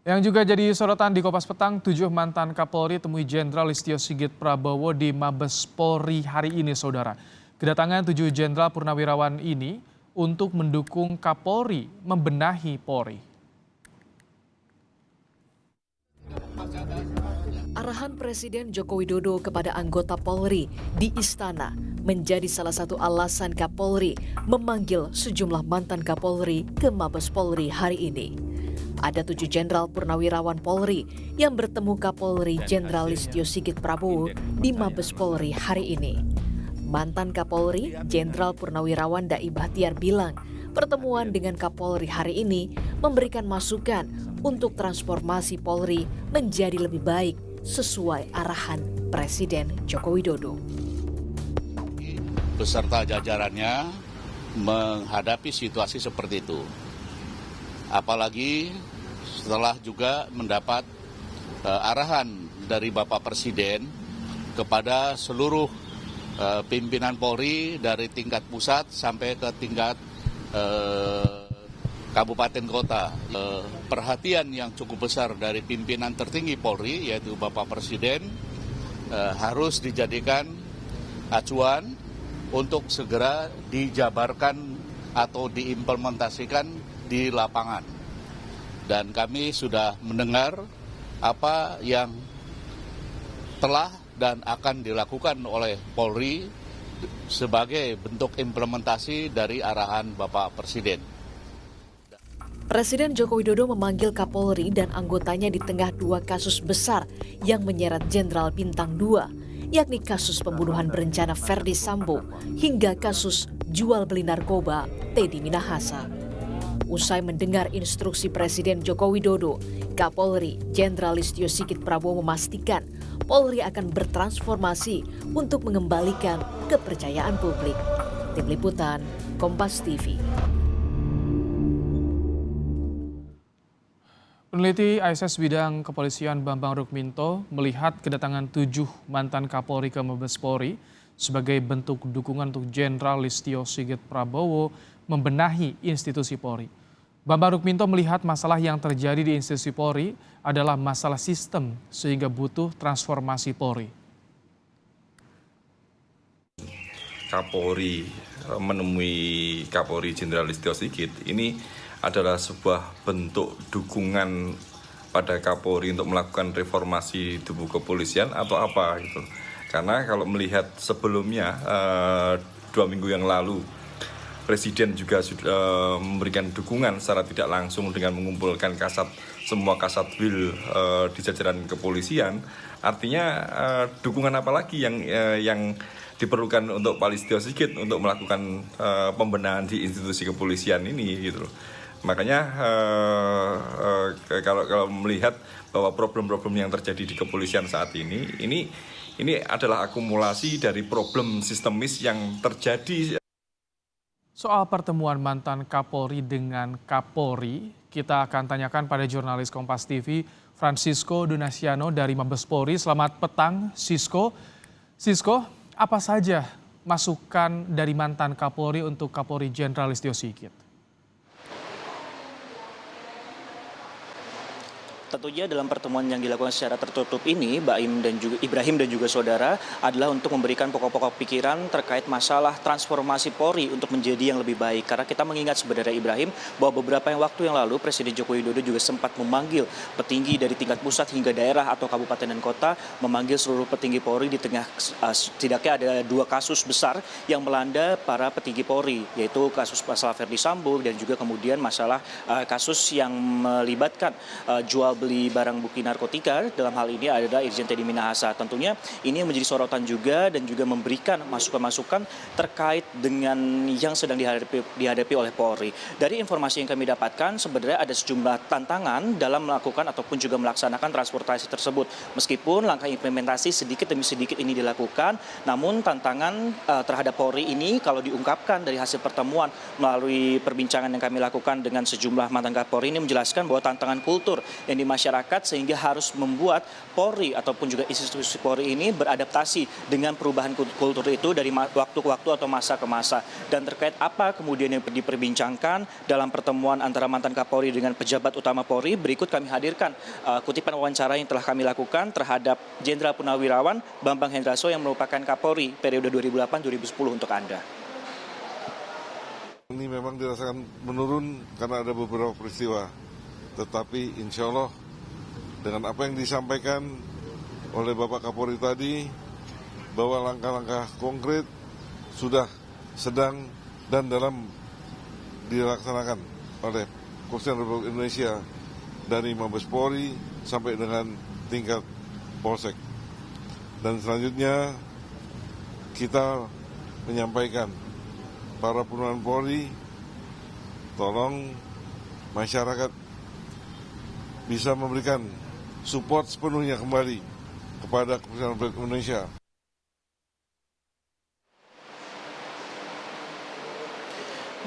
Yang juga jadi sorotan di Kompas Petang, 7 mantan Kapolri temui Jenderal Listio Sigit Prabowo di Mabes Polri hari ini, saudara. Kedatangan 7 Jenderal Purnawirawan ini untuk mendukung Kapolri membenahi Polri. Arahan Presiden Joko Widodo kepada anggota Polri di Istana menjadi salah satu alasan Kapolri memanggil sejumlah mantan Kapolri ke Mabes Polri hari ini. Ada 7 Jenderal Purnawirawan Polri yang bertemu Kapolri Jenderal Listio Sigit Prabowo di Mabes Polri hari ini. Mantan Kapolri Jenderal Purnawirawan Dai Bahtiar bilang pertemuan dengan Kapolri hari ini memberikan masukan untuk transformasi Polri menjadi lebih baik sesuai arahan Presiden Joko Widodo. Beserta jajarannya menghadapi situasi seperti itu. Apalagi setelah juga mendapat arahan dari Bapak Presiden kepada seluruh pimpinan Polri dari tingkat pusat sampai ke tingkat kabupaten kota. Perhatian yang cukup besar dari pimpinan tertinggi Polri yaitu Bapak Presiden harus dijadikan acuan untuk segera dijabarkan atau diimplementasikan di lapangan. Dan kami sudah mendengar apa yang telah dan akan dilakukan oleh Polri sebagai bentuk implementasi dari arahan Bapak Presiden. Presiden Joko Widodo memanggil Kapolri dan anggotanya di tengah 2 kasus besar yang menyeret Jenderal Bintang 2, yakni kasus pembunuhan berencana Verdi Sambo hingga kasus jual beli narkoba Teddy Minahasa. Usai mendengar instruksi Presiden Joko Widodo, Kapolri Jenderal Listio Sigit Prabowo memastikan Polri akan bertransformasi untuk mengembalikan kepercayaan publik. Tim Liputan, Kompas TV. Peneliti ISS Bidang Kepolisian Bambang Rukminto melihat kedatangan 7 mantan Kapolri ke Mabes Polri sebagai bentuk dukungan untuk Jenderal Listio Sigit Prabowo membenahi institusi Polri. Bambang Rukminto melihat masalah yang terjadi di institusi Polri adalah masalah sistem sehingga butuh transformasi Polri. Kapolri menemui Kapolri Jenderal Listio Sigit ini adalah sebuah bentuk dukungan pada Kapolri untuk melakukan reformasi tubuh kepolisian atau apa gitu. Karena kalau melihat sebelumnya 2 minggu yang lalu Presiden juga sudah memberikan dukungan secara tidak langsung dengan mengumpulkan semua kasatwil di jajaran kepolisian. Artinya dukungan apa lagi yang diperlukan untuk Pak Listio Sigit untuk melakukan pembenahan di institusi kepolisian ini gitu loh. Makanya kalau melihat bahwa problem-problem yang terjadi di kepolisian saat ini adalah akumulasi dari problem sistemis yang terjadi. Soal pertemuan mantan Kapolri dengan Kapolri, kita akan tanyakan pada jurnalis Kompas TV, Francisco Donasiano dari Mabes Polri. Selamat petang, Sisko. Sisko, apa saja masukan dari mantan Kapolri untuk Kapolri Jenderal Listio Sigit? Tentunya dalam pertemuan yang dilakukan secara tertutup ini, Ibrahim dan juga saudara adalah untuk memberikan pokok-pokok pikiran terkait masalah transformasi Polri untuk menjadi yang lebih baik. Karena kita mengingat sebenarnya Ibrahim bahwa beberapa waktu yang lalu Presiden Joko Widodo juga sempat memanggil petinggi dari tingkat pusat hingga daerah atau kabupaten dan kota, memanggil seluruh petinggi Polri di tengah setidaknya ada 2 kasus besar yang melanda para petinggi Polri, yaitu kasus masalah Verdi Sambo dan juga kemudian masalah kasus yang melibatkan jual beli barang bukti narkotika, dalam hal ini adalah Irjen Teddy Minahasa. Tentunya ini menjadi sorotan juga dan juga memberikan masukan-masukan terkait dengan yang sedang dihadapi oleh Polri. Dari informasi yang kami dapatkan, sebenarnya ada sejumlah tantangan dalam melakukan ataupun juga melaksanakan transportasi tersebut. Meskipun langkah implementasi sedikit demi sedikit ini dilakukan, namun tantangan terhadap Polri ini kalau diungkapkan dari hasil pertemuan melalui perbincangan yang kami lakukan dengan sejumlah mantan Kapolri ini menjelaskan bahwa tantangan kultur yang masyarakat sehingga harus membuat Polri ataupun juga institusi Polri ini beradaptasi dengan perubahan kultur itu dari waktu ke waktu atau masa ke masa. Dan terkait apa kemudian yang diperbincangkan dalam pertemuan antara mantan Kapolri dengan pejabat utama Polri, berikut kami hadirkan kutipan wawancara yang telah kami lakukan terhadap Jenderal Purnawirawan Bambang Hendraso yang merupakan Kapolri periode 2008-2010 untuk Anda. Ini memang dirasakan menurun karena ada beberapa peristiwa. Tetapi insya Allah dengan apa yang disampaikan oleh Bapak Kapolri tadi, bahwa langkah-langkah konkret sudah sedang dan dalam dilaksanakan oleh Kepolisian Republik Indonesia dari Mabes Polri sampai dengan tingkat Polsek. Dan selanjutnya kita menyampaikan para purnawan Polri, tolong masyarakat bisa memberikan support sepenuhnya kembali kepada Kepolisian Republik Indonesia.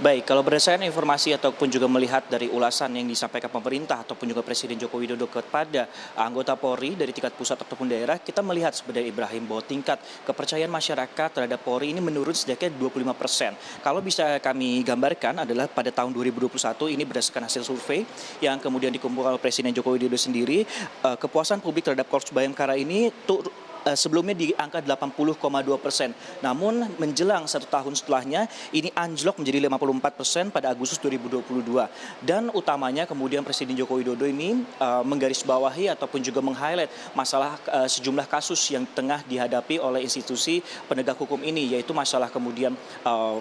Baik, kalau berdasarkan informasi ataupun juga melihat dari ulasan yang disampaikan pemerintah ataupun juga Presiden Joko Widodo kepada anggota Polri dari tingkat pusat ataupun daerah, kita melihat sebenarnya Ibrahim bahwa tingkat kepercayaan masyarakat terhadap Polri ini menurun setidaknya 25%. Kalau bisa kami gambarkan adalah pada tahun 2021 ini berdasarkan hasil survei yang kemudian dikumpulkan oleh Presiden Joko Widodo sendiri, kepuasan publik terhadap Korps Bayangkara ini sebelumnya di angka 80,2%. Namun menjelang 1 tahun setelahnya ini anjlok menjadi 54% pada Agustus 2022. Dan utamanya kemudian Presiden Joko Widodo ini menggarisbawahi ataupun juga meng-highlight masalah sejumlah kasus yang tengah dihadapi oleh institusi penegak hukum ini, yaitu masalah kemudian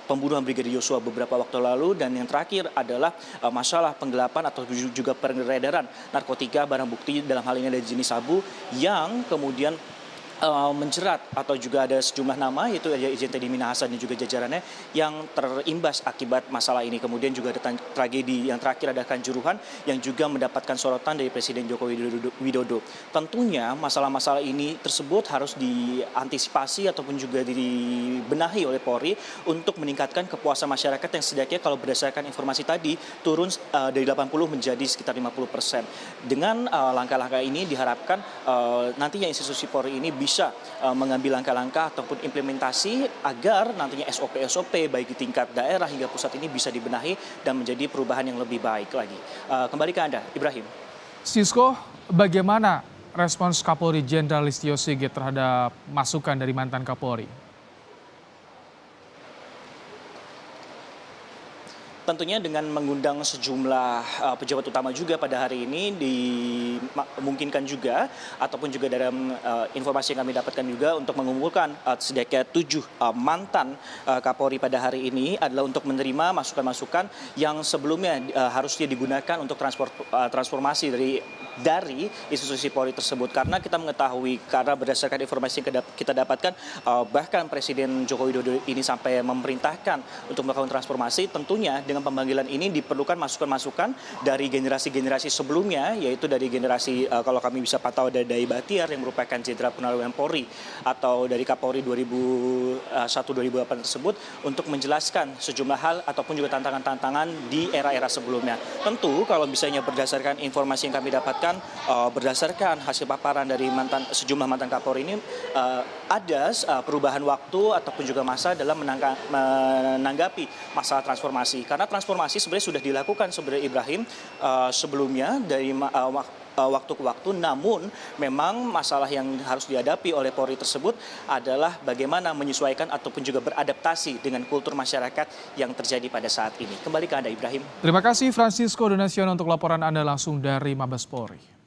pembunuhan Brigadir Yosua beberapa waktu lalu, dan yang terakhir adalah masalah penggelapan atau juga peredaran narkotika barang bukti, dalam hal ini ada jenis sabu yang kemudian menjerat atau juga ada sejumlah nama, yaitu Irjen Teddy Minahasa dan juga jajarannya yang terimbas akibat masalah ini. Kemudian juga ada tragedi yang terakhir ada Kanjuruhan yang juga mendapatkan sorotan dari Presiden Joko Widodo. Tentunya masalah-masalah ini tersebut harus diantisipasi ataupun juga dibenahi oleh Polri untuk meningkatkan kepuasan masyarakat yang setidaknya kalau berdasarkan informasi tadi turun dari 80 menjadi sekitar 50%. Dengan langkah-langkah ini diharapkan nantinya institusi Polri ini bisa mengambil langkah-langkah ataupun implementasi agar nantinya SOP-SOP baik di tingkat daerah hingga pusat ini bisa dibenahi dan menjadi perubahan yang lebih baik lagi. Kembali ke Anda, Ibrahim. Sisko, bagaimana respons Kapolri Jenderal Listio Sigit terhadap masukan dari mantan Kapolri? Tentunya dengan mengundang sejumlah pejabat utama juga pada hari ini, dimungkinkan juga ataupun juga dalam informasi yang kami dapatkan juga untuk mengumpulkan sedikitnya 7 mantan Kapolri pada hari ini adalah untuk menerima masukan-masukan yang sebelumnya harusnya digunakan untuk transformasi dari institusi Polri tersebut. Karena kita mengetahui, karena berdasarkan informasi yang kita dapatkan, bahkan Presiden Joko Widodo ini sampai memerintahkan untuk melakukan transformasi. Tentunya dengan pemanggilan ini diperlukan masukan-masukan dari generasi-generasi sebelumnya, yaitu dari generasi kalau kami bisa pantau ada Dai Batiar yang merupakan Jenderal Purnawirawan Polri atau dari Kapolri 2001-2008 tersebut, untuk menjelaskan sejumlah hal ataupun juga tantangan-tantangan di era-era sebelumnya. Tentu kalau misalnya berdasarkan informasi yang kami dapatkan, berdasarkan hasil paparan dari sejumlah mantan Kapolri ini, ada perubahan waktu ataupun juga masa dalam menanggapi masalah transformasi. Karena transformasi sebenarnya sudah dilakukan sebenarnya Ibrahim sebelumnya dari waktu ke waktu, namun memang masalah yang harus dihadapi oleh Polri tersebut adalah bagaimana menyesuaikan ataupun juga beradaptasi dengan kultur masyarakat yang terjadi pada saat ini. Kembali ke Anda, Ibrahim. Terima kasih Francisco Donasiono untuk laporan Anda langsung dari Mabes Polri.